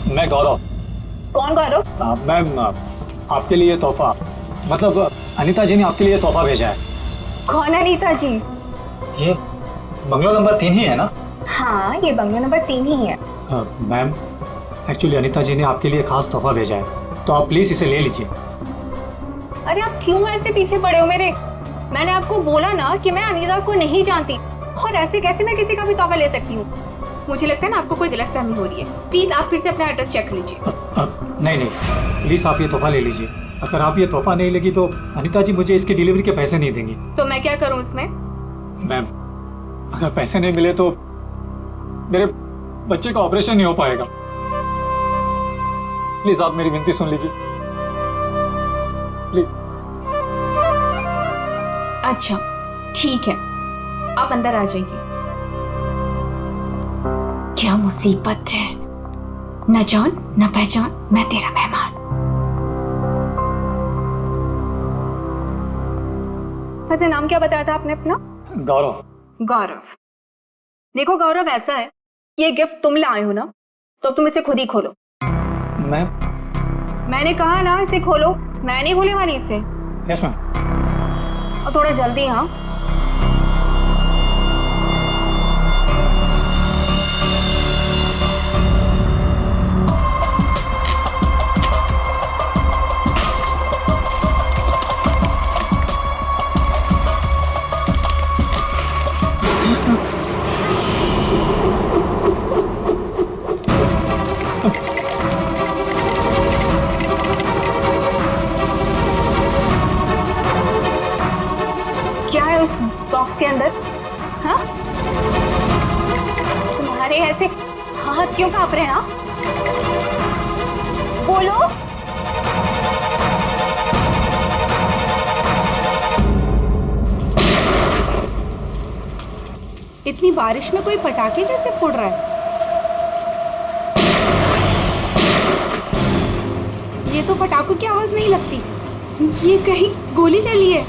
मैं गौरव। कौन गौरव? मैम आपके लिए तोहफा, मतलब अनीता जी ने आपके लिए तोहफा भेजा है। कौन अनीता जी? ये बंगलो नंबर 3 ही है ना? हाँ, ये बंगलो नंबर 3 ही है। मैम एक्चुअली अनीता जी ने आपके लिए खास तोहफा भेजा है, तो आप प्लीज इसे ले लीजिए। अरे आप क्यों ऐसे पीछे पड़े हो मेरे? मैंने आपको बोला ना कि मैं अनीता को नहीं जानती, और ऐसे कैसे मैं किसी का भी तोहफा ले सकती हूँ? मुझे लगता है ना आपको कोई गलतफहमी हो रही है। प्लीज आप फिर से अपना एड्रेस चेक कर लीजिए। नहीं, प्लीज आप ये तोहफा ले लीजिए। अगर आप ये तोहफा नहीं लेगी तो अनीता जी मुझे इसकी डिलीवरी के पैसे नहीं देंगी। तो मैं क्या करूँ इसमें? मैम अगर पैसे नहीं मिले तो मेरे बच्चे का ऑपरेशन नहीं हो पाएगा। प्लीज आप मेरी विनती सुन लीजिए, प्लीज। अच्छा ठीक है, आप अंदर आ जाइए। क्या मुसीबत है, न जान न पहचान, मैं तेरा मेहमान। वैसे नाम क्या बताया था आपने अपना? गौरव। गौरव। देखो गौरव, ऐसा है, ये गिफ्ट तुम लाए हो ना, तो अब तुम इसे खुद ही खोलो। मैम मैंने कहा ना इसे खोलो, मैं नहीं खोलने वाली इसे। Yes ma'am. और थोड़ा जल्दी। हाँ बॉक्स के अंदर? हाँ, तुम्हारे ऐसे हाथ क्यों कांप रहे हैं? हाँ बोलो। इतनी बारिश में कोई पटाखे कैसे फोड़ रहा है? ये तो पटाखों की आवाज नहीं लगती, ये कहीं गोली चली है।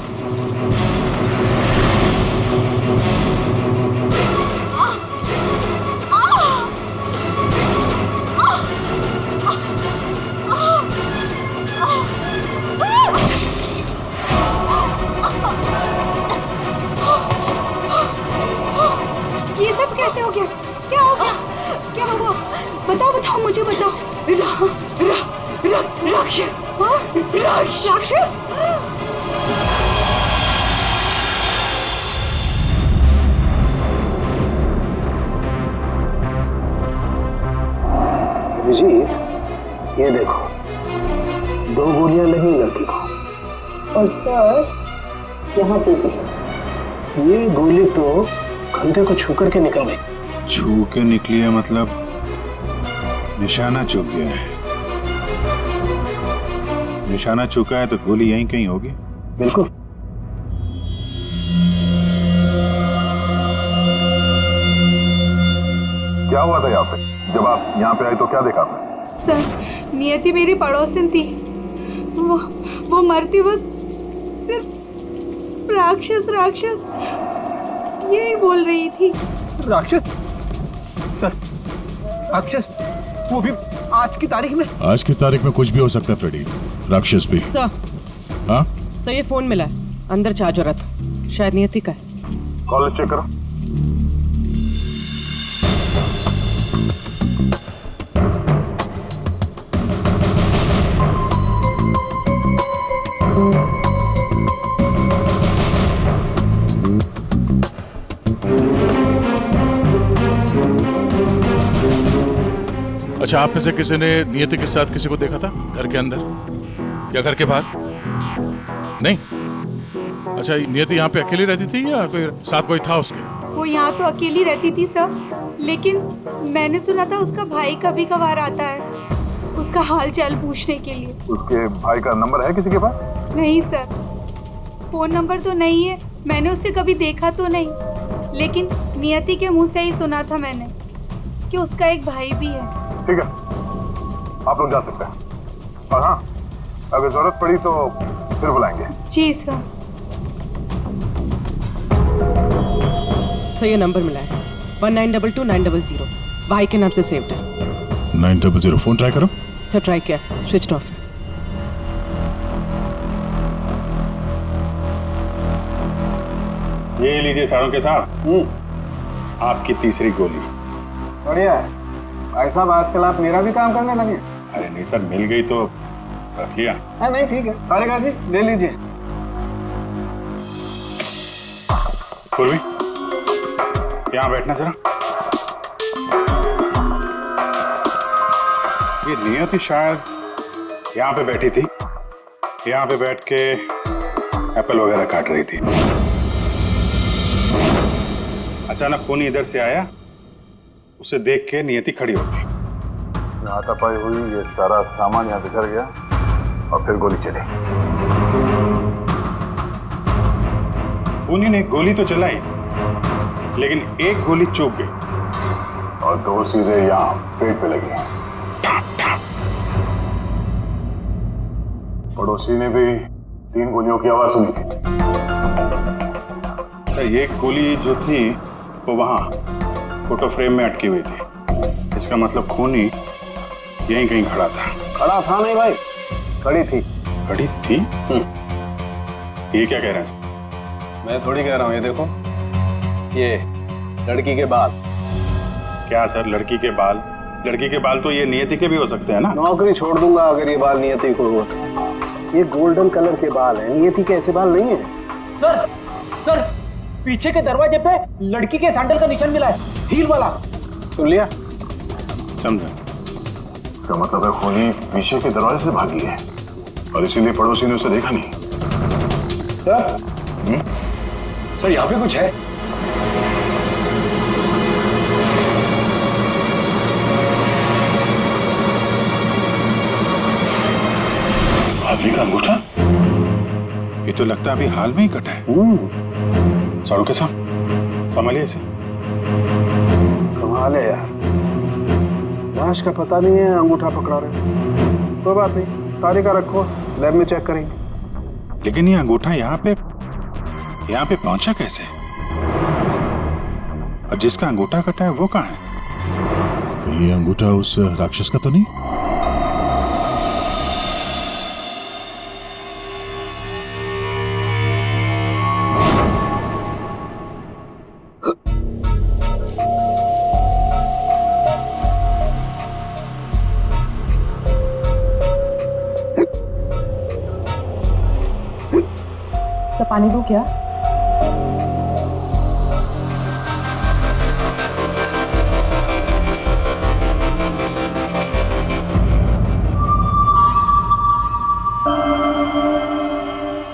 ये सब कैसे हो गया? क्या हो गया? क्या हुआ? बताओ मुझे बताओ। राक्षस। हाँ? राक्षस? अभिजीत, ये देखो 2 गोलियां लगी लड़की को। और सर यहाँ पे भी। ये गोली तो कंधे को छू करके निकल गई। छू के निकली है मतलब निशाना चूक गया है। निशाना चूका है तो गोली यहीं कहीं होगी। बिल्कुल। क्या हुआ था यहाँ पे? जब आप यहाँ पे आए तो क्या देखा आपने? सर, नियति मेरी पड़ोसन थी। वो मरती वक्त सिर्फ राक्षस यही बोल रही थी। राक्षस? सर, राक्षस? वो भी आज की तारीख में? आज की तारीख में कुछ भी हो सकता है फ्रेडी, राक्षस भी। सर, हाँ सर ये फोन मिला है, अंदर चार्ज हो रहा था, शायद नियति का है। कॉल चेक करो। अच्छा, आप में से किसी ने नियति के साथ किसी को देखा था घर के अंदर या घर के बाहर? नहीं। अच्छा, नियति यहाँ पे अकेली रहती थी या कोई साथ कोई था उसके? वो यहाँ तो अकेली रहती थी सर, लेकिन मैंने सुना था उसका भाई कभी कभार आता है उसका हाल चाल पूछने के लिए। उसके भाई का नंबर है किसी के पास? नहीं सर, फोन नंबर तो नहीं है, मैंने उसे कभी देखा तो नहीं, लेकिन नियति के मुंह से ही सुना था मैंने कि उसका एक भाई भी है। ठीक है, आप लोग जा सकते हैं। और हाँ, अगर जरूरत पड़ी तो फिर बुलाएंगे। जी सर। सर ये नंबर मिला है 1922-900, भाई के नाम से सेव्ड है। 900 फोन ट्राई करो। सर ट्राई किया, स्विच ऑफ है। ये लीजिए सारों के साथ आपकी तीसरी गोली। बढ़िया है भाई साहब, आजकल आप मेरा भी काम करने लगे। अरे नहीं सर, मिल गई तो रख लिया। हाँ नहीं ठीक है, तारिका जी ले लीजिए। पूर्वी यहाँ बैठना जरा। ये नियति शायद यहाँ पे बैठी थी, यहाँ पे बैठ के एप्पल वगैरह काट रही थी। अचानक खूनी इधर से आया, उसे देख के नियति खड़ी हो गई। हाथापाई हुई, ये सारा सामान यहाँ बिखर गया और फिर गोली चली। खूनी ने गोली तो चलाई, लेकिन एक गोली चूक गई और दो सीधे यहाँ पेट पे लगी। पड़ोसी ने भी 3 गोलियों की आवाज सुनी थी। एक गोली जो थी वो वहां फोटो फ्रेम में अटकी हुई थी। इसका मतलब खूनी यहीं कहीं खड़ा था। खड़ा था नहीं भाई, खड़ी थी। खड़ी थी? ये क्या कह रहे हैं? मैं थोड़ी कह रहा हूँ, ये देखो, ये लड़की के बाल। क्या सर, लड़की के बाल? लड़की के बाल तो ये नियति के भी हो सकते हैं ना। नौकरी छोड़ दूंगा अगर ये बाल नियति को हो तो। ये गोल्डन कलर के बाल हैं, नियति के ऐसे बाल नहीं है। सर पीछे के दरवाजे पे लड़की के सैंडल का निशान मिला है, हील वाला। सुन लिया? समझा। इसका मतलब है खूनी पीछे के दरवाजे से भागी है और इसीलिए पड़ोसी ने उसे देखा नहीं। सर यहाँ पे कुछ है। आदमी का अंगूठा? ये तो लगता है अभी हाल में ही कटा है। सारू के साथ संभालिए इसे। कमाल है यार, लाश का पता नहीं है, अंगूठा पकड़ा रहे। कोई बात नहीं, तारिका रखो, लैब में चेक करेंगे। लेकिन ये अंगूठा यहाँ पे पहुंचा कैसे? और जिसका अंगूठा कटा है वो कहाँ है? ये अंगूठा उस राक्षस का तो नहीं? तो पानी दो क्या?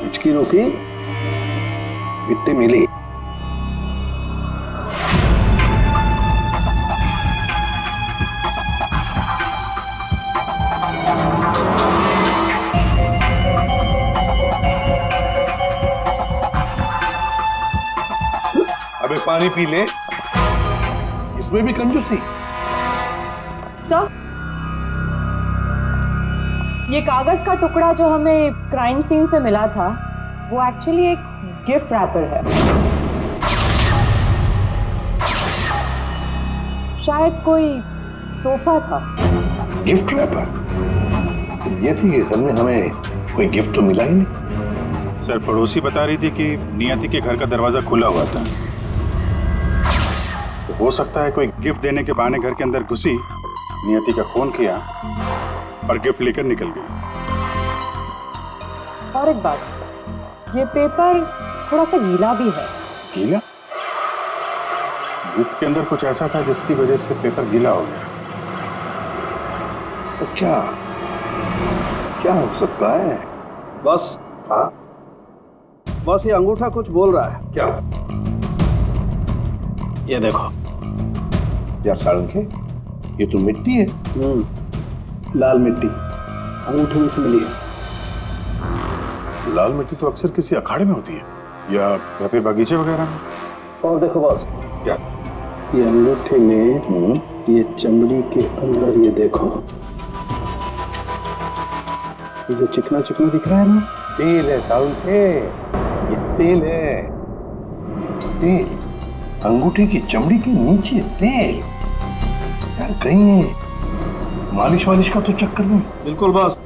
हिचकी रोकी, मिट्टी मिली। अबे पानी पी ले, इसमें भी कंजूसी। सर, ये कागज का टुकड़ा जो हमें क्राइम सीन से मिला था वो एक्चुअली एक गिफ्ट रैपर है। शायद कोई तोहफा था। Gift wrapper? ये थी कि घर में हमें कोई गिफ्ट तो मिला ही नहीं। सर, पड़ोसी बता रही थी कि नियति के घर का दरवाजा खुला हुआ था। तो हो सकता है कोई गिफ्ट देने के बहाने घर के अंदर घुसी, नियति का फोन किया और गिफ्ट लेकर निकल गई। और एक बात, ये पेपर थोड़ा सा गीला भी है। गीला? गिफ्ट के अंदर कुछ ऐसा था जिसकी वजह से पेपर गीला हो गया। तो क्या हो सकता है? बस हाँ, बस ये अंगूठा कुछ बोल रहा है। क्या? ये देखो यार सारंगे, ये तो मिट्टी है। लाल मिट्टी अंगूठे में से मिली है। लाल मिट्टी तो अक्सर किसी अखाड़े में होती है या फिर बगीचे वगैरह में। और देखो बॉस, क्या? ये अंगूठे में ये चमड़ी के अंदर, ये देखो, ये जो चिकना चिकना दिख रहा है ना, तेल है सारंगे, ये तेल है। तेल अंगूठे की चमड़ी के नीचे, तेल। यार कहीं मालिश वालिश का तो चक्कर नहीं? बिल्कुल बॉस।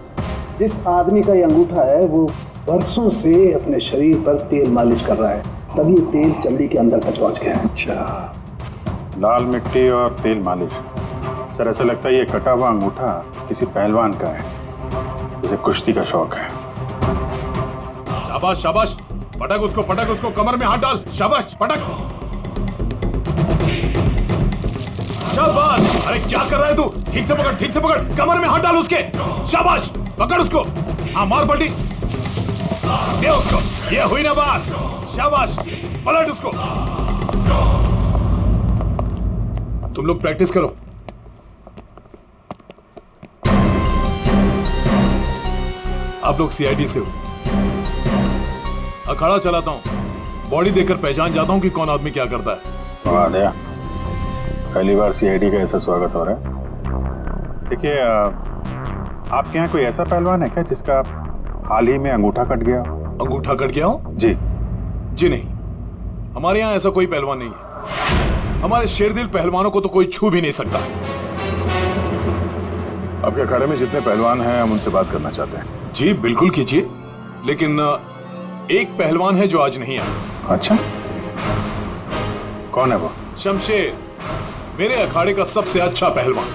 जिस आदमी का ये अंगूठा है वो बरसों से अपने शरीर पर तेल मालिश कर रहा है, तभी तेल चमड़ी के अंदर तक पहुंच गया है। अच्छा, लाल मिट्टी और तेल मालिश। सर ऐसा लगता है ये कटा हुआ अंगूठा किसी पहलवान का है, उसे कुश्ती का शौक है। शाबाश शाबाश, पटक उसको, कमर में हाथ डाल। शाबाश, पटक। शाबाश। अरे क्या कर रहा है तू? ठीक से पकड़, कमर में हाथ डाल उसके। शाबाश, पकड़ उसको। हाँ, मार पलटी दे उसको। ये हुई ना बात। शाबाश, पलट उसको। तुम लोग प्रैक्टिस करो। आप लोग सीआईडी से हो। अखाड़ा चलाता हूं, बॉडी देखकर पहचान जाता हूं कि कौन आदमी क्या करता है। वाह दया, पहली बार सीआईडी का ऐसा स्वागत हो रहा है। देखिए, आपके यहाँ कोई ऐसा पहलवान है क्या जिसका हाल ही में अंगूठा कट गया? अंगूठा कट गया हो? जी नहीं, हमारे यहाँ ऐसा कोई पहलवान नहीं है। हमारे शेरदिल पहलवानों को तो कोई छू भी नहीं सकता। आपके अखाड़े में जितने पहलवान हैं हम उनसे बात करना चाहते हैं। जी बिल्कुल कीजिए, लेकिन एक पहलवान है जो आज नहीं आया। अच्छा, कौन है वो? शमशेर, मेरे अखाड़े का सबसे अच्छा पहलवान।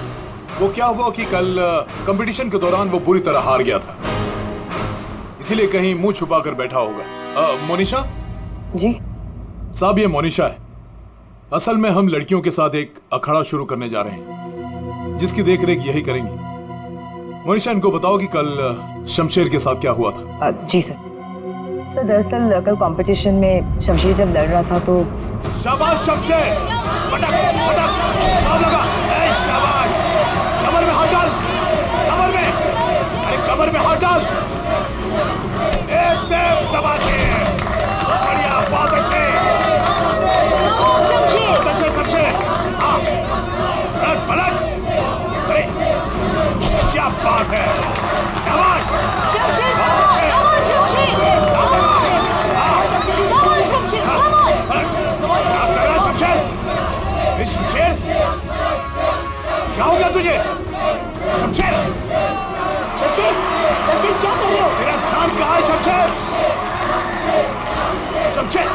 वो क्या हुआ कि कल कंपटीशन के दौरान वो बुरी तरह हार गया था, इसीलिए कहीं मुंह छुपा कर बैठा होगा। मोनिशा जी साहब, ये मोनिशा है। असल में हम लड़कियों के साथ एक अखाड़ा शुरू करने जा रहे हैं, जिसकी देखरेख यही करेंगी। मोनिशा, इनको बताओ कि कल शमशेर के साथ क्या हुआ था। जी सर। सर दरअसल कल कंपटीशन में शमशेर जब लड़ रहा था तो शाबाश शमशेर, पटक पटक, दाव लगा। ए, शाबाश, कमर में हाथ डाल, कमर में, अरे कमर में हाथ डाल। एकदम दबाके, बढ़िया, बहुत अच्छे शमशेर। हाँ, पलट पलट, अरे क्या बात है। शाबाश शमशेर, क्या हो गया तुझे? शमशेर, क्या कर रहे हो? तेरा ध्यान कहाँ है शमशेर? शमशेर,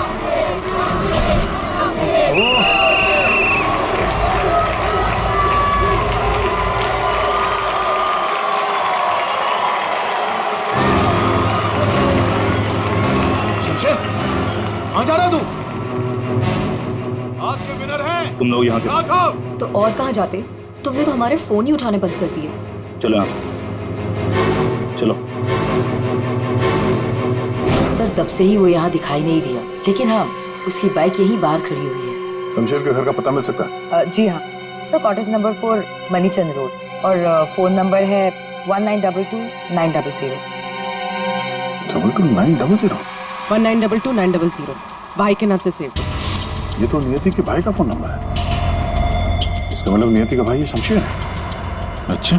शमशेर, कहाँ जा रहा तू? आज के विनर है तुम लोग यहाँ के। खाओ। तो और कहाँ जाते? तुमने तो हमारे फोन ही उठाने बंद कर दिए। चलो यहाँ से, चलो। सर तब से ही वो यहाँ दिखाई नहीं दिया, लेकिन हाँ, उसकी बाइक यहीं बाहर खड़ी हुई है। शमशेर के घर का पता मिल सकता है? जी हाँ सर, कॉटेज नंबर 4 मनीचंद रोड और फोन नंबर है 1922-900। 900? 1922-900 भाई के नाम से सेव। ये तो नियति के भाई का फोन नंबर है। इसका मतलब नियति का भाई ये शमशेर है। अच्छा,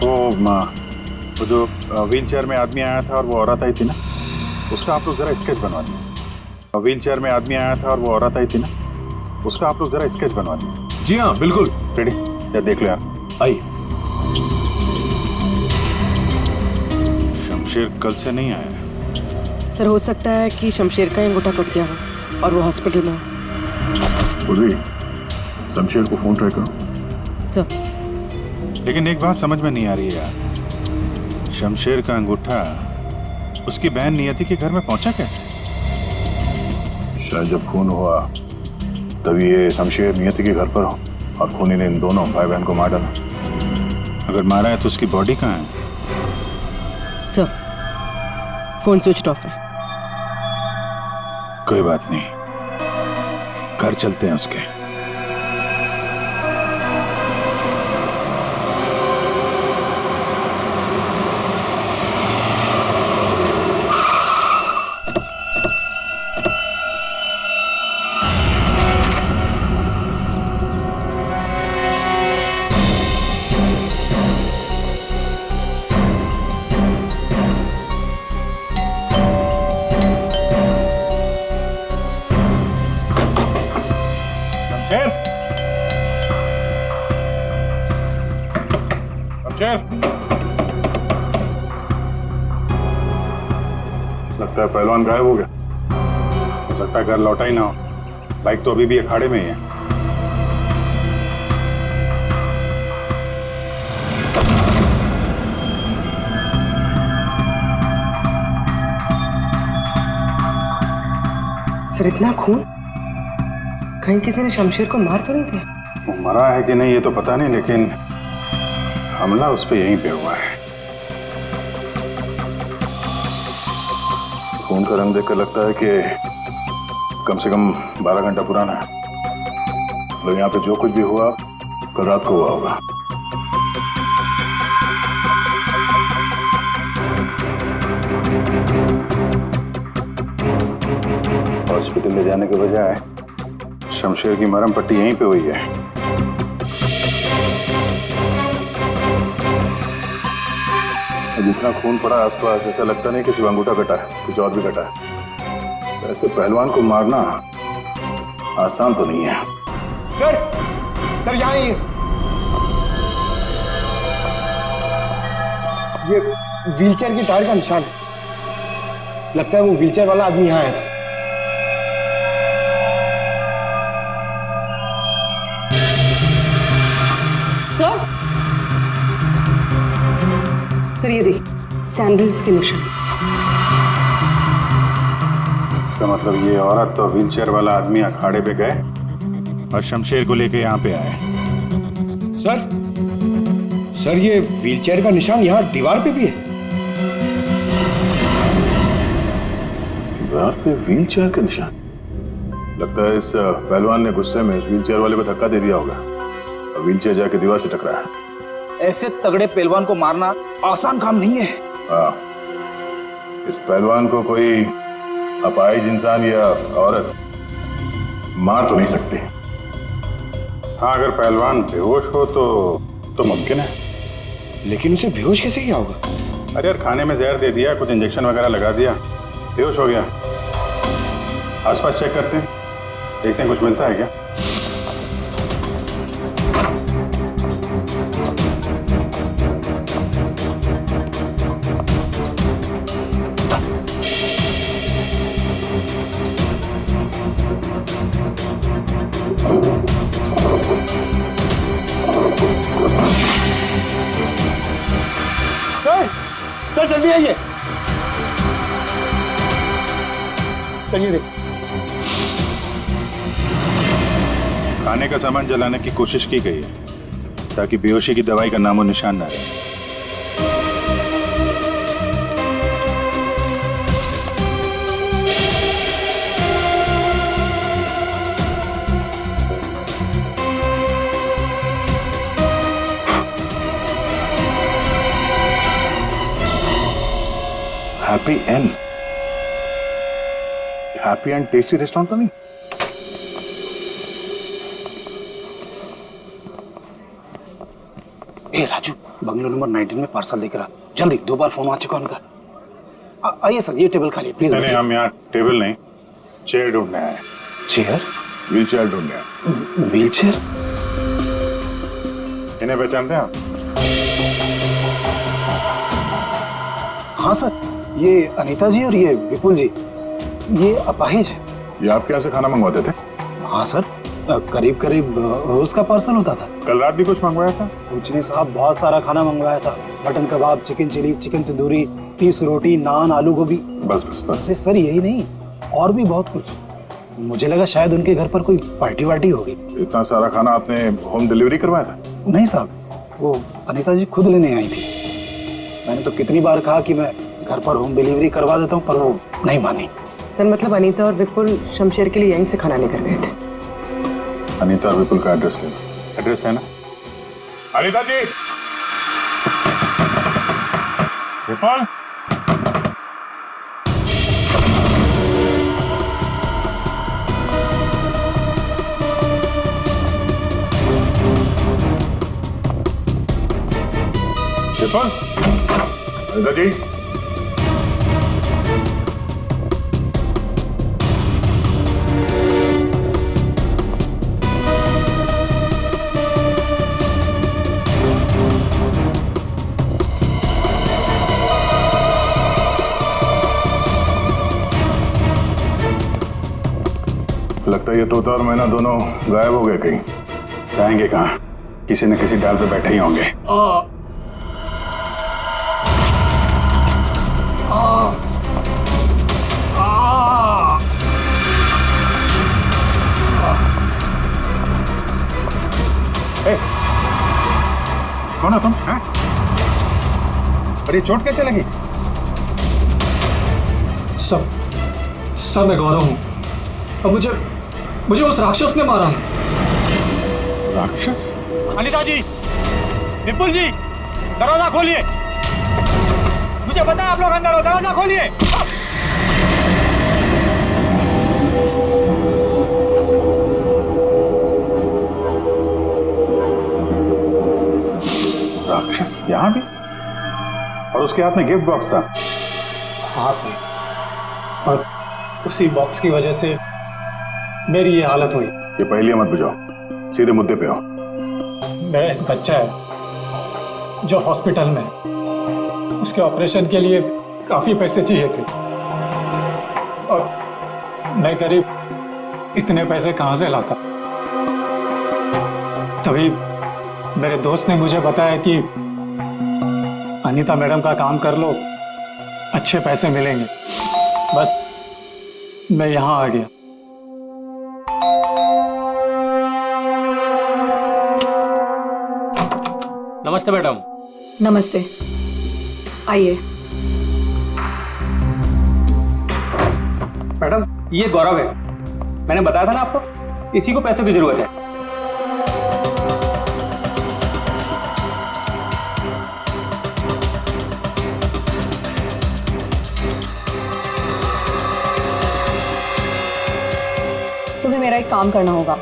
वो जो व्हील चेयर में आदमी आया था और वो औरत आई थी ना, उसका आप लोग जरा स्केच बनवा दिए। व्हील चेयर में आदमी आया था और वो औरत आई थी ना, उसका आप लोग जरा स्केच बनवा दिए। जी हाँ बिल्कुल। रेडी? या देख लो यार। आइए। शमशेर कल से नहीं आया। सर हो सकता है कि शमशेर का अंगूठा कट गया हो और वो हॉस्पिटल में हो। उर्वी, शमशेर को फोन ट्राई करो। सर लेकिन एक बात समझ में नहीं आ रही है यार, शमशेर का अंगूठा उसकी बहन नियति के घर में पहुंचा कैसे? शायद जब खून हुआ तभी ये शमशेर नियति के घर पर हो और खूनी ने इन दोनों भाई बहन को मार डाला। अगर मारा है तो उसकी बॉडी कहाँ है? सर फोन स्विच ऑफ है। कोई बात नहीं, घर चलते हैं उसके। लगता है पहलवान गायब हो गया। हो सकता है घर लौटा ही ना हो। बाइक तो अभी भी अखाड़े में ही है। सर इतना खून, कहीं किसी ने शमशेर को मार तो नहीं दिया? वो मरा है कि नहीं ये तो पता नहीं, लेकिन हमला उस पर यहीं पे हुआ है। खून का रंग देखकर लगता है कि कम से कम 12 घंटा पुराना है। मतलब यहाँ पे जो कुछ भी हुआ कल रात को हुआ होगा। हॉस्पिटल ले जाने के बजाय शमशेर की मरहम पट्टी यहीं पे हुई है। जितना खून पड़ा आसपास ऐसा लगता नहीं कि सिर्फ अंगूठा कटा है, कुछ और भी कटा है। ऐसे पहलवान को मारना आसान तो नहीं है। सर यहाँ ही ये व्हीलचेयर की टायर का निशान है। लगता है वो व्हीलचेयर वाला आदमी यहाँ आया था। सर ये देखिए सैंडल्स के निशान। इसका मतलब ये औरत तो व्हीलचेयर वाला आदमी अखाड़े पे गए और शमशेर को लेके यहाँ पे आए। सर ये व्हीलचेयर का निशान यहाँ दीवार पे भी है। दीवार पे व्हीलचेयर का निशान? लगता है इस पहलवान ने गुस्से में इस व्हीलचेयर वाले को धक्का दे दिया होगा और व्हीलचेयर जाके दीवार से टकराया है। ऐसे तगड़े पहलवान को मारना आसान काम नहीं है। हाँ, इस पहलवान को कोई अपाहिज इंसान या औरत मार तो नहीं सकती। हाँ, अगर पहलवान बेहोश हो तो मुमकिन है। लेकिन उसे बेहोश कैसे किया होगा? अरे यार, खाने में जहर दे दिया, कुछ इंजेक्शन वगैरह लगा दिया, बेहोश हो गया। आसपास चेक करते हैं, देखते हैं कुछ मिलता है क्या। सर जल्दी आइए। चलिए देख। खाने का सामान जलाने की कोशिश की गई है ताकि बेहोशी की दवाई का नामो निशान ना रहे। हैप्पी एंड टेस्टी रेस्टोरेंट तो नहीं? ए राजू, बंगलो नंबर 19 में पार्सल लेकर आ जल्दी। 2 बार फोन आ चुका उनका। आइए सर, ये टेबल खाली प्लीज। नहीं, हम यहाँ टेबल नहीं, चेयर ढूंढने आए। चेयर? व्हीलचेयर ढूंढने आए। व्हीलचेयर? इन्हें पहचानते हैं आप? हाँ सर, ये अनीता जी और ये विपुल जी, ये अपाहिज है। ये आपके यहाँ से खाना मंगवाते थे? हाँ सर, करीब करीब रोज का पार्सल होता था। कल रात भी कुछ मंगवाया था? कुछ नहीं साहब, बहुत सारा खाना मंगवाया था। मटन कबाब, चिकन चिली, चिकन तंदूरी, 30 रोटी, नान, आलू गोभी। बस बस बस। अरे सर यही नहीं, और भी बहुत कुछ। मुझे लगा शायद उनके घर पर कोई पार्टी वार्टी होगी। इतना सारा खाना आपने होम डिलीवरी करवाया था? नहीं साहब, वो अनीता जी खुद लेने आई थी। मैंने तो कितनी बार कहा कि मैं घर पर होम डिलीवरी करवा देता हूँ, पर वो नहीं मानी। सर मतलब अनीता और विपुल शमशेर के लिए यहीं से खाना लेकर गए थे। अनीता और विपुल का एड्रेस ले लो। एड्रेस है ना? अनीता जी, विपुल, विपुल, अनीता जी। लगता है ये तोता और मैना दोनों गायब हो गए कहीं। जाएंगे कहाँ? किसी न किसी डाल पे बैठे ही होंगे। कौन हो तुम? हैं? अरे चोट कैसे लगी? सब मैं गौरव हूँ। अब मुझे उस राक्षस ने मारा है। राक्षस? अनिता जी, विपुल जी, दरवाजा खोलिए। मुझे पता है आप लोग अंदर हो, दरवाजा खोलिए। राक्षस यहाँ भी? और उसके हाथ में गिफ्ट बॉक्स था। हाँ सर, और उसी बॉक्स की वजह से मेरी ये हालत हुई। ये पहले मत बुझाओ, सीधे मुद्दे पे आओ। मेरा एक बच्चा है जो हॉस्पिटल में है। उसके ऑपरेशन के लिए काफी पैसे चाहिए थे और मैं करीब इतने पैसे कहाँ से लाता। तभी मेरे दोस्त ने मुझे बताया कि अनीता मैडम का काम कर लो, अच्छे पैसे मिलेंगे। बस मैं यहाँ आ गया। नमस्ते मैडम। नमस्ते, आइए। मैडम ये गौरव है, मैंने बताया था ना आपको, इसी को पैसों की जरूरत है। तुम्हें मेरा एक काम करना होगा,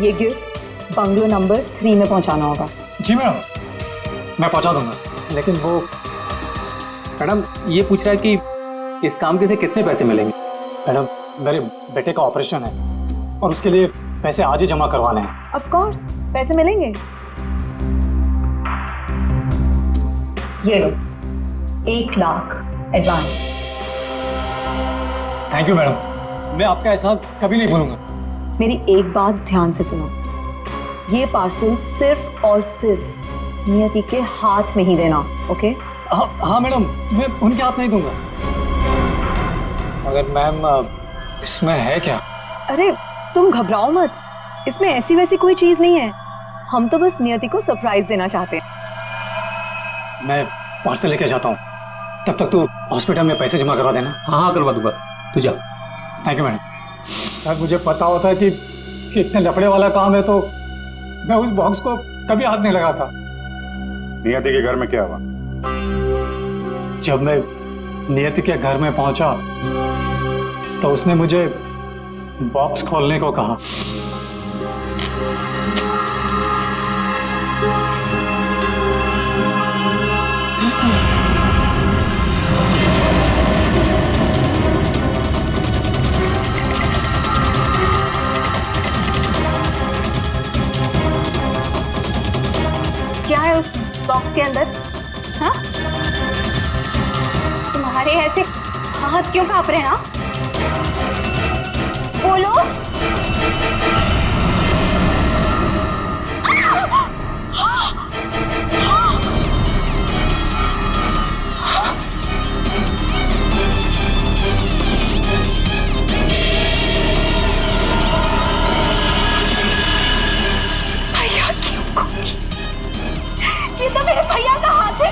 ये गिफ्ट बंगलो नंबर 3 में पहुंचाना होगा। जी मैडम, मैं पहुंचा दूंगा। लेकिन वो मैडम ये पूछ रहा है कि इस काम के से कितने पैसे मिलेंगे। मैडम मेरे बेटे का ऑपरेशन है और उसके लिए पैसे आज ही जमा करवाने हैं। ऑफ कोर्स पैसे मिलेंगे। ये लो 1 lakh advance. Thank you madam, मैं आपका एहसान कभी नहीं भूलूंगा। मेरी एक बात ध्यान से सुनो, ये पार्सल सिर्फ और सिर्फ नियति के हाथ में ही देना, ओके? हाँ मैडम, मैं उनके हाथ नहीं दूंगा। मगर मैम इसमें है क्या? अरे तुम घबराओ मत, इसमें ऐसी वैसी कोई चीज नहीं है। हम तो बस नियति को सरप्राइज देना चाहते हैं। मैं पार्सल लेके जाता हूँ, तब तक तू हॉस्पिटल में पैसे जमा करवा देना। हाँ करवा दूंगा, तू जा। Thank you madam. सर मुझे पता होता है कि इतने लफड़े वाला काम है तो मैं उस बॉक्स को कभी हाथ नहीं लगाता। नियति के घर में क्या हुआ? जब मैं नियति के घर में पहुंचा तो उसने मुझे बॉक्स खोलने को कहा। क्या है उस बॉक्स के अंदर? हाँ? तुम्हारे ऐसे हाथ क्यों कांप रहे हैं? हाँ? बोलो। भैया क्यों कूदी? ये तो मेरे भैया का हाथ है।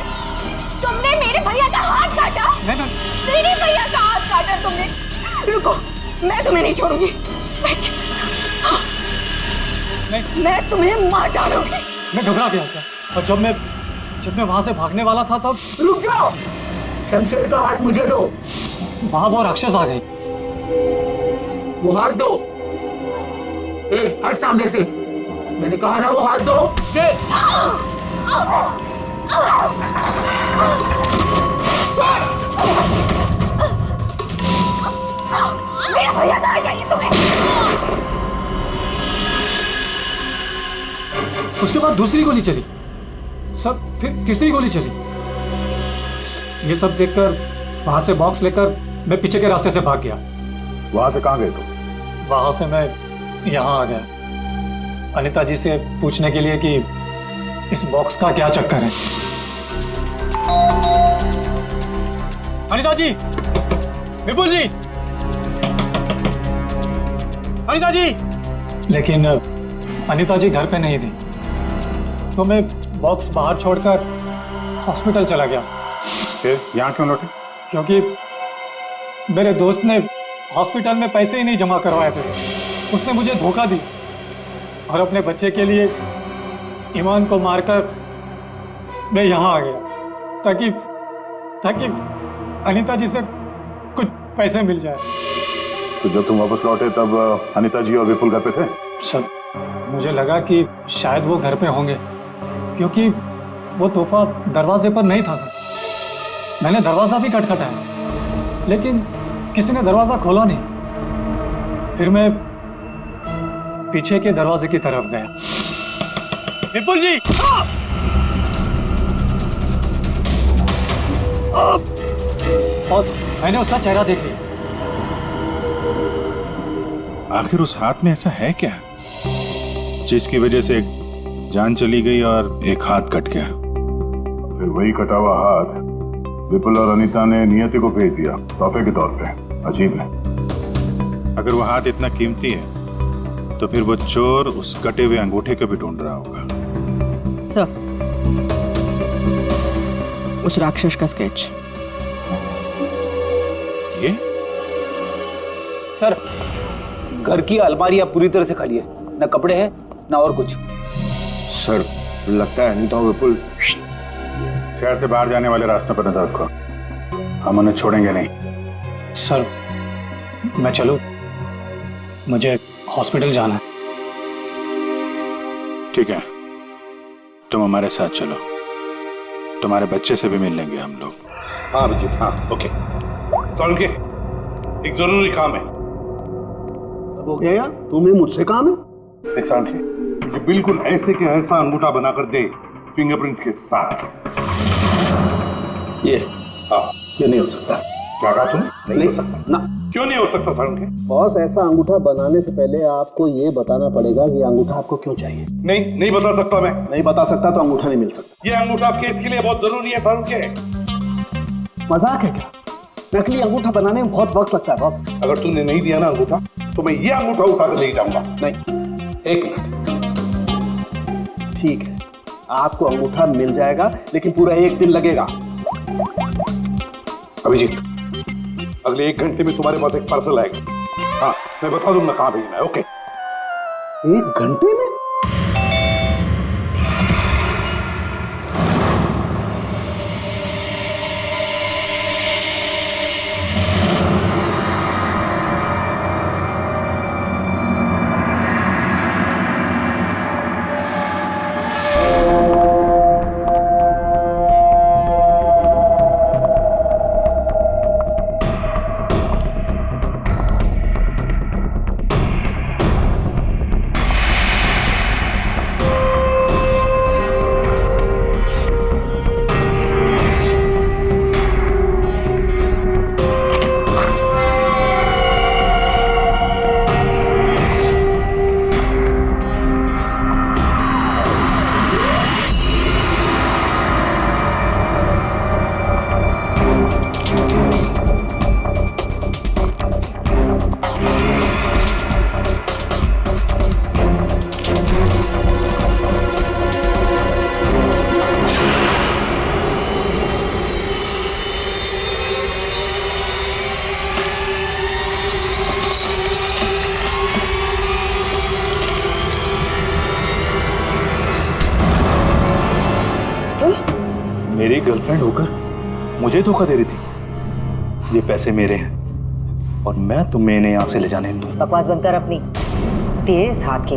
तुमने मेरे भैया का हाथ काटा? मेरे भैया का हाथ काटा तुमने। रुको, मैं तुम्हें नहीं छोड़ूंगी। मैं तुम्हें मार डालूंगी। मैं घबरा गया सर, और जब मैं वहां से भागने वाला था तब रुक जाओ, शमशेर का हाथ मुझे दो। वहां वो राक्षस आ गई। वो हाथ दो। ए, हट सामने से। मैंने कहा ना वो हाथ दो। दे। मेरा भैया कहाँ चाहिए तुम्हें? उसके बाद दूसरी गोली चली, सब फिर तीसरी गोली चली। ये सब देखकर वहां से बॉक्स लेकर मैं पीछे के रास्ते से भाग गया। वहां से कहाँ गए तुम? वहां से मैं यहाँ आ गया अनीता जी से पूछने के लिए कि इस बॉक्स का क्या चक्कर है। अनीता जी, विपुल जी, अनीता जी। लेकिन अनीता जी घर पे नहीं थी, तो मैं बॉक्स बाहर छोड़कर हॉस्पिटल चला गया। फिर यहाँ क्यों लौटे? क्योंकि मेरे दोस्त ने हॉस्पिटल में पैसे ही नहीं जमा करवाए थे। उसने मुझे धोखा दी और अपने बच्चे के लिए ईमान को मारकर मैं यहाँ आ गया ताकि अनीता जी से कुछ पैसे मिल जाए। तो जब तुम वापस लौटे तब अनीता जी और विपुल घर पे थे? सर, मुझे लगा कि शायद वो घर पे होंगे क्योंकि वो तोहफा दरवाजे पर नहीं था सर। मैंने दरवाजा भी खटखटाया लेकिन किसी ने दरवाजा खोला नहीं। फिर मैं पीछे के दरवाजे की तरफ गया। विपुल जी! और मैंने उसका चेहरा देख लिया। आखिर उस हाथ में ऐसा है क्या जिसकी वजह से एक जान चली गई और एक हाथ कट गया? फिर वही कटा हुआ हाथ विपुल और अनीता ने नियति को भेज दिया तोहफे के तौर पे। अजीब है। अगर वो हाथ इतना कीमती है तो फिर वो चोर उस कटे हुए अंगूठे को भी ढूंढ रहा होगा। सर, उस राक्षस का स्केच। ये? सर, घर की अलमारियां पूरी तरह से खाली है, ना कपड़े हैं ना और कुछ। सर, लगता है अनीता और विपुल शहर से बाहर जाने वाले रास्ते पर नजर रखो, हम उन्हें छोड़ेंगे नहीं। सर, मैं चलूं? मुझे हॉस्पिटल जाना है। ठीक है, तुम हमारे साथ चलो, तुम्हारे बच्चे से भी मिल लेंगे हम लोग। हाँ अभिजीत, हाँ, ओके। सोलंकी, एक जरूरी काम है। सब हो गया यार, तुम्हें मुझसे काम है? एक सोलंकी, मुझे बिल्कुल ऐसे के ऐसा अंगूठा बनाकर दे फिंगरप्रिंट्स के साथ। ये? हाँ। ये नहीं हो सकता। क्या कहा तुमने? नहीं हो सकता ना। क्यों नहीं हो सकता सोलंकी? बॉस, ऐसा अंगूठा बनाने से पहले आपको ये बताना पड़ेगा कि अंगूठा आपको क्यों चाहिए। नहीं बता सकता मैं। नहीं बता सकता तो अंगूठा नहीं मिल सकता। ये अंगूठा केस के लिए बहुत जरूरी है सोलंकी। मजाक है क्या? नकली अंगूठा बनाने में बहुत वक्त लगता है बॉस। अगर तूने नहीं दिया ना अंगूठा तो मैं ये अंगूठा उठा कर ले जाऊंगा। नहीं, एक मिनट। ठीक है, आपको अंगूठा मिल जाएगा लेकिन पूरा 1 दिन लगेगा। अभिजीत, अगले 1 घंटे में तुम्हारे पास एक पार्सल आएगा। हाँ, मैं बता दूंगा कहाँ भेजना है। ओके? 1 घंटे में? मेरी गर्लफ्रेंड होकर मुझे धोखा दे रही थी। ये पैसे मेरे हैं और मैं तुम्हें इन्हें यहाँ से ले जाने दूँ। बकवास बंद कर अपनी। तेरे साथ के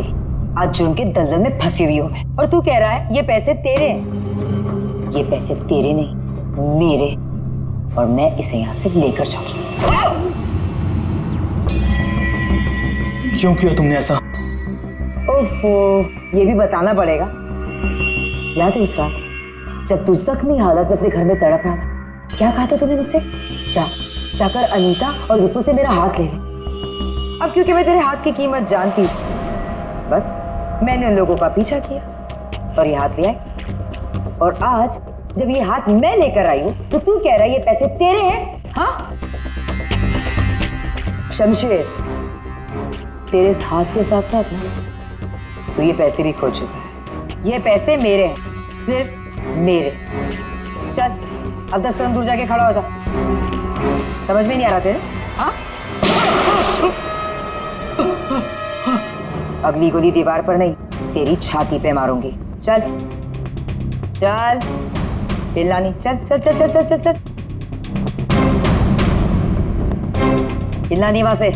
आज जुर्म के दलदल में फंसी हुई हूँ मैं, और तू कह रहा है ये पैसे तेरे हैं। ये पैसे तेरे नहीं, मेरे, और मैं इसे यहाँ से लेकर जाऊंगी। क्यों किया तुमने ऐसा? ओफो, ये भी बताना पड़ेगा। याद है उस रात जब तू जख्मी हालत में अपने घर में तड़प रहा था, क्या कहा था तूने मुझसे? जाकर अनीता और विपुल से मेरा हाथ ले ले। अब क्योंकि मैं तेरे हाथ की कीमत जानती हूँ, बस मैंने उन लोगों का पीछा किया और ये हाथ ले आई। और आज जब ये हाथ मैं लेकर आई हूं तो तू कह रहा है ये पैसे तेरे हैं? हाँ शमशेर, तेरे इस हाथ के साथ साथ ना तो ये पैसे भी खो चुका है। ये पैसे मेरे हैं, सिर्फ मेरे। चल अब 10 कदम दूर जाके खड़ा हो जा। समझ में नहीं आ रहा तेरे? हाँ अगली गोली दीवार पर नहीं, तेरी छाती पे मारूंगी। चल चल हिलना नहीं। चल चल चल चल चल चल चल हिलना नहीं वहां से।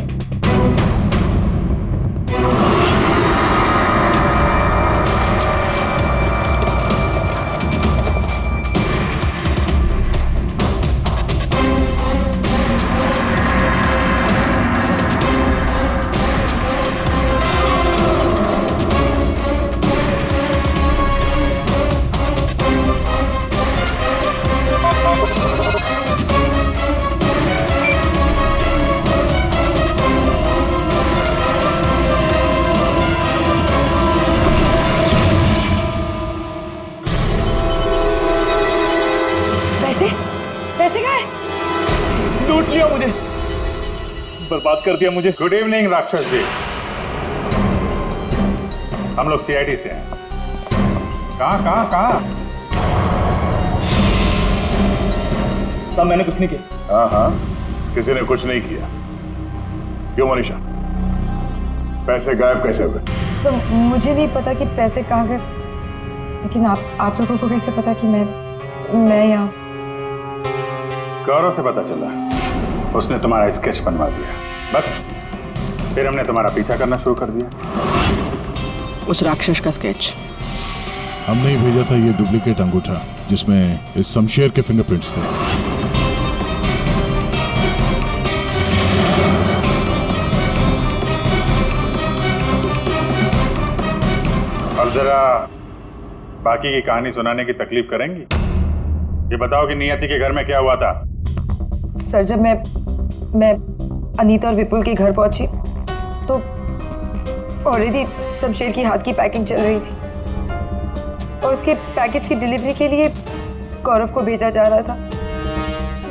लूट लिया मुझे, बर्बाद कर दिया मुझे। गुड इवनिंग राक्षस जी, हम लोग सीआईडी से हैं। कहाँ कहाँ कहाँ? साहब मैंने कुछ नहीं किया। हाँ हाँ, किसी ने कुछ नहीं किया। क्यों मनीषा, पैसे गायब कैसे हुए? सर मुझे नहीं पता कि पैसे कहाँ गए, लेकिन आप लोगों को कैसे पता कि मैं यहाँ? गौरव से पता चला, उसने तुम्हारा स्केच बनवा दिया। बस फिर हमने तुम्हारा पीछा करना शुरू कर दिया। उस राक्षस का स्केच हमने ही भेजा था, ये डुप्लीकेट अंगूठा जिसमें इस शमशेर के फिंगरप्रिंट्स थे। अब जरा बाकी की कहानी सुनाने की तकलीफ करेंगी? ये बताओ कि नियति के घर में क्या हुआ था? सर जब मैं अनीता और विपुल के घर पहुंची तो ऑलरेडी शमशेर की हाथ की पैकिंग चल रही थी और उसके पैकेज की डिलीवरी के लिए गौरव को भेजा जा रहा था।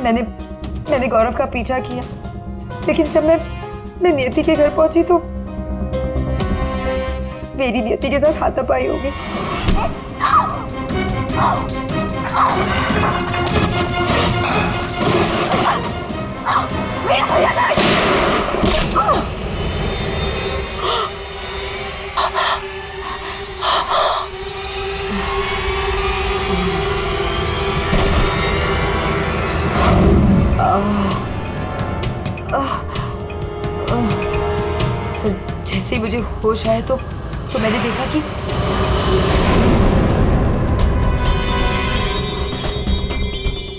मैंने गौरव का पीछा किया, लेकिन जब मैं नियति के घर पहुंची तो मेरी नियति के साथ हाथापाई हो गई। सर जैसे ही मुझे होश आया तो मैंने देखा कि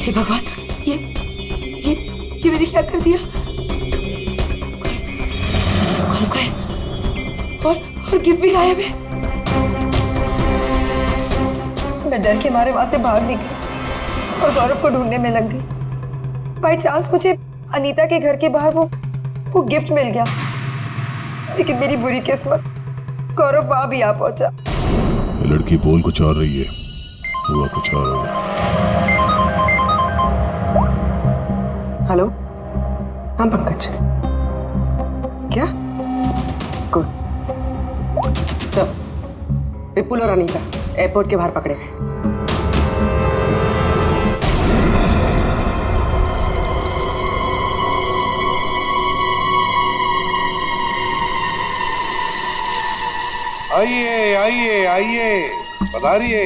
हे भगवान, ये मैंने क्या कर दिया? गौरव का है और गिफ्ट भी गायब है। मैं डर के मारे वहां से भाग निकली और गौरव को ढूंढने में लग गई। बाई चांस मुझे अनीता के घर के बाहर वो गिफ्ट मिल गया, लेकिन मेरी बुरी किस्मत गौरव वहां भी आ पहुंचा। लड़की बोल कुछ और रही है, हुआ कुछ और होगा। हेलो, हाँ पंकज, क्या? गुड। सब विपुल और अनीता एयरपोर्ट के बाहर पकड़े गए। आइए आइए आइए, पधारिए।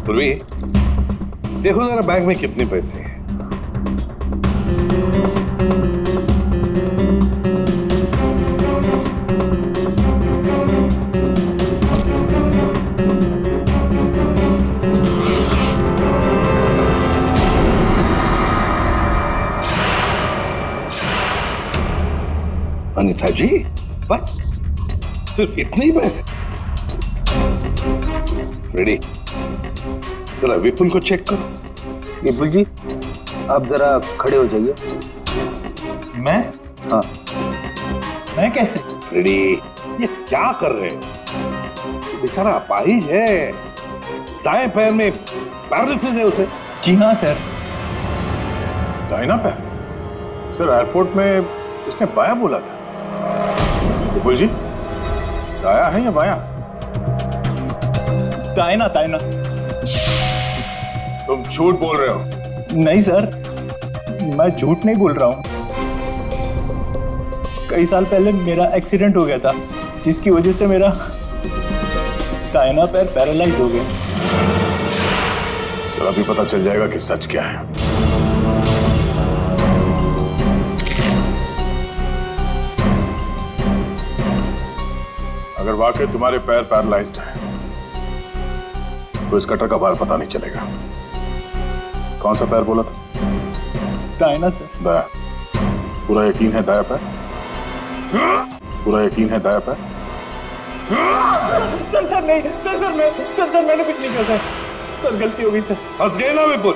पूर्वी, देखो जरा बैग में कितने पैसे हैं। अनीता जी, बस सिर्फ इतने ही पैसे? रेडी, जरा विपुल को चेक करो। विपुल जी आप जरा खड़े हो जाइए। मैं? हाँ। मैं कैसे? फ्रेडी, ये क्या कर रहे हो? बेचारा अपाहिज है, दाएं पैर में पैरालिसिस है उसे। जी हाँ सर। दाहिना पैर? सर एयरपोर्ट में इसने बाया बोला था। विपुल जी, दाया है या बाया? दाहिना दाहिना। तुम झूठ बोल रहे हो। नहीं सर, मैं झूठ नहीं बोल रहा हूँ। कई साल पहले मेरा एक्सीडेंट हो गया था, जिसकी वजह से मेरा दाहिना पैर पैरालाइज हो गया। सर अभी पता चल जाएगा कि सच क्या है। अगर वाकई तुम्हारे पैर पैरालाइज्ड हैं, तो इस कटर का भार पता नहीं चलेगा। कौन सा पैर बोला था? दाहिना सर। दाया। पूरा यकीन है दाया पैर? पूरा यकीन है दाया पैर? सर नहीं, सर मैंने कुछ नहीं किया सर, गलती हो गई सर। फंस गए ना विपुल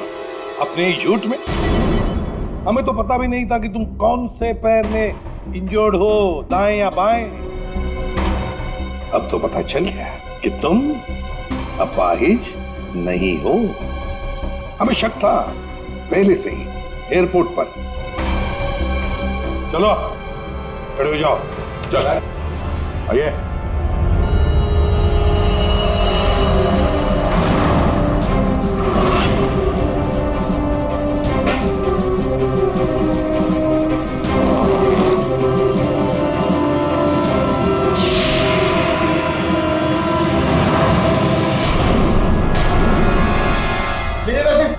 अपने ही झूठ में। हमें तो पता भी नहीं था कि तुम कौन से पैर में इंजर्ड हो, दाएं या बाएं। अब तो पता चल गया कि तुम अपाहिज नहीं हो। हमें शक था पहले से ही एयरपोर्ट पर। चलो खड़े हो जाओ, चल आइए।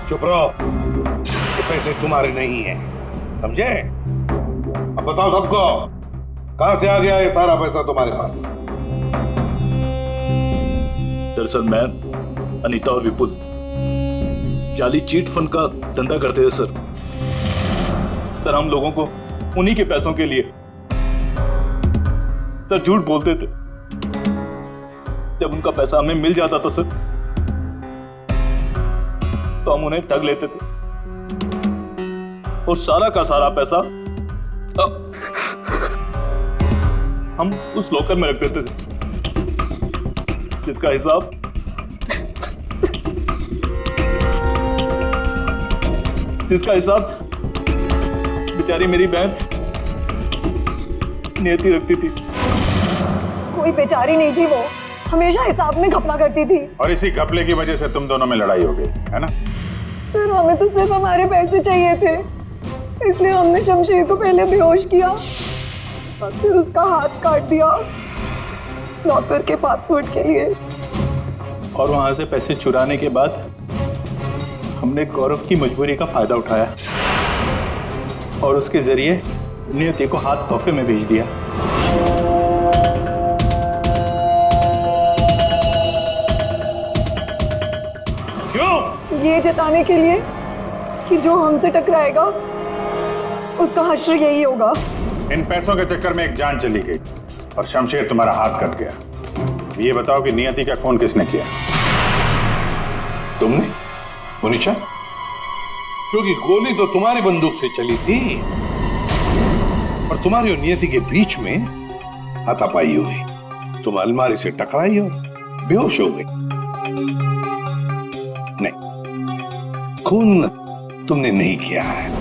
चुप रहो, ये पैसे तुम्हारे नहीं है, समझे? अब बताओ सबको, कहां से आ गया ये सारा पैसा तुम्हारे पास? दरअसल मैं, अनीता और विपुल जाली चीट फंड का धंधा करते थे सर। सर हम लोगों को उन्हीं के पैसों के लिए सर झूठ बोलते थे। जब उनका पैसा हमें मिल जाता था सर, तो हम उन्हें ठग लेते थे और सारा का सारा पैसा हम उस लॉकर में रख देते थे, जिसका हिसाब बेचारी मेरी बहन नियति रखती थी। कोई बेचारी नहीं थी, वो हमेशा हिसाब में घपला करती थी। और इसी घपले की वजह से तुम दोनों में लड़ाई हो गई है ना? सर हमें तो सिर्फ हमारे पैसे चाहिए थे, इसलिए हमने शमशेर को पहले बेहोश किया और फिर उसका हाथ काट दिया लॉकर के पासवर्ड के लिए। और वहां से पैसे चुराने के बाद हमने गौरव की मजबूरी का फायदा उठाया और उसके जरिए नियति को हाथ तोहफे में भेज दिया। ये जताने के लिए कि जो हमसे टकराएगा उसका हश्र यही होगा। इन पैसों के चक्कर में एक जान चली गई और शमशेर तुम्हारा हाथ कट गया। ये बताओ कि नियति का खून किसने किया? तुमने? मुनीशा? क्योंकि गोली तो तुम्हारी बंदूक से चली थी और तुम्हारी और नियति के बीच में हाथापाई हुई। तुम अलमारी से टकराई और बेहोश हो गई। नहीं, खून तुमने नहीं किया है।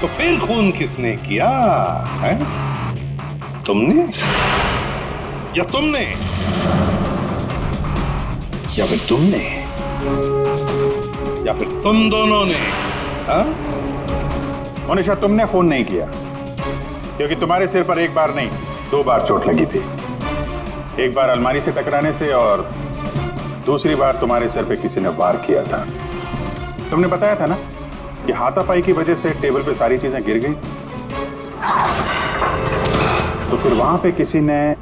तो फिर खून किसने किया है? तुमने या तुमने या फिर तुमने या फिर तुम दोनों ने? मोनिशा, तुमने खून नहीं किया क्योंकि तुम्हारे सिर पर एक बार नहीं 2 बार चोट लगी थी। एक बार अलमारी से टकराने से और दूसरी बार तुम्हारे सिर पे किसी ने वार किया था। तुमने बताया था ना कि हाथापाई की वजह से टेबल पे सारी चीजें गिर गई। तो फिर वहां पे किसी ने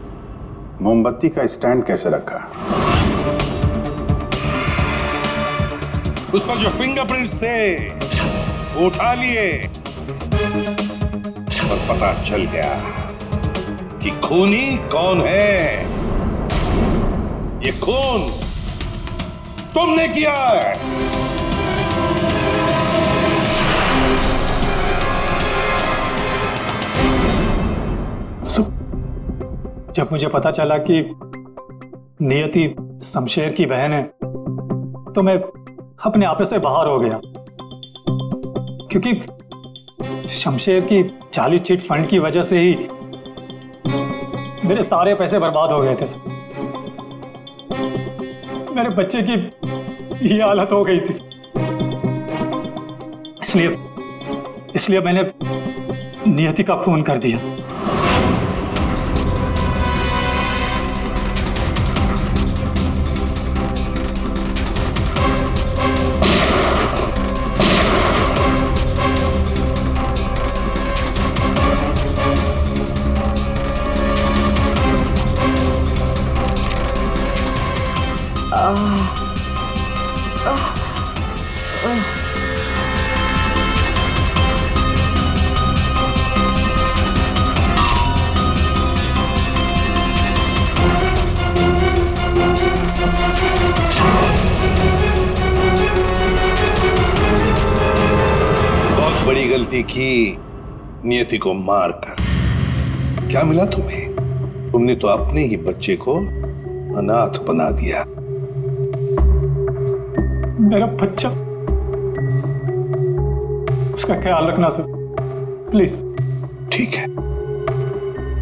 मोमबत्ती का स्टैंड कैसे रखा? उस पर जो फिंगरप्रिंट्स थे वो उठा लिए और पता चल गया कि खूनी कौन है। ये खून तुमने किया है। जब मुझे पता चला कि नियति शमशेर की बहन है तो मैं अपने आप से बाहर हो गया, क्योंकि शमशेर की जाली चिट फंड की वजह से ही मेरे सारे पैसे बर्बाद हो गए थे सर। मेरे बच्चे की ये हालत हो गई थी, इसलिए मैंने नियति का खून कर दिया। बड़ी गलती की नियति को मारकर। क्या मिला तुम्हें? तुमने तो अपने ही बच्चे को अनाथ बना दिया। मेरा बच्चा, उसका ख्याल रखना सर, प्लीज। ठीक है,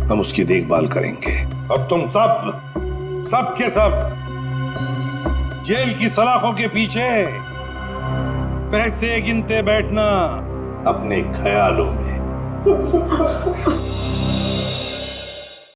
हम उसकी देखभाल करेंगे। अब तुम सब के सब जेल की सलाखों के पीछे पैसे गिनते बैठना अपने ख्यालों में।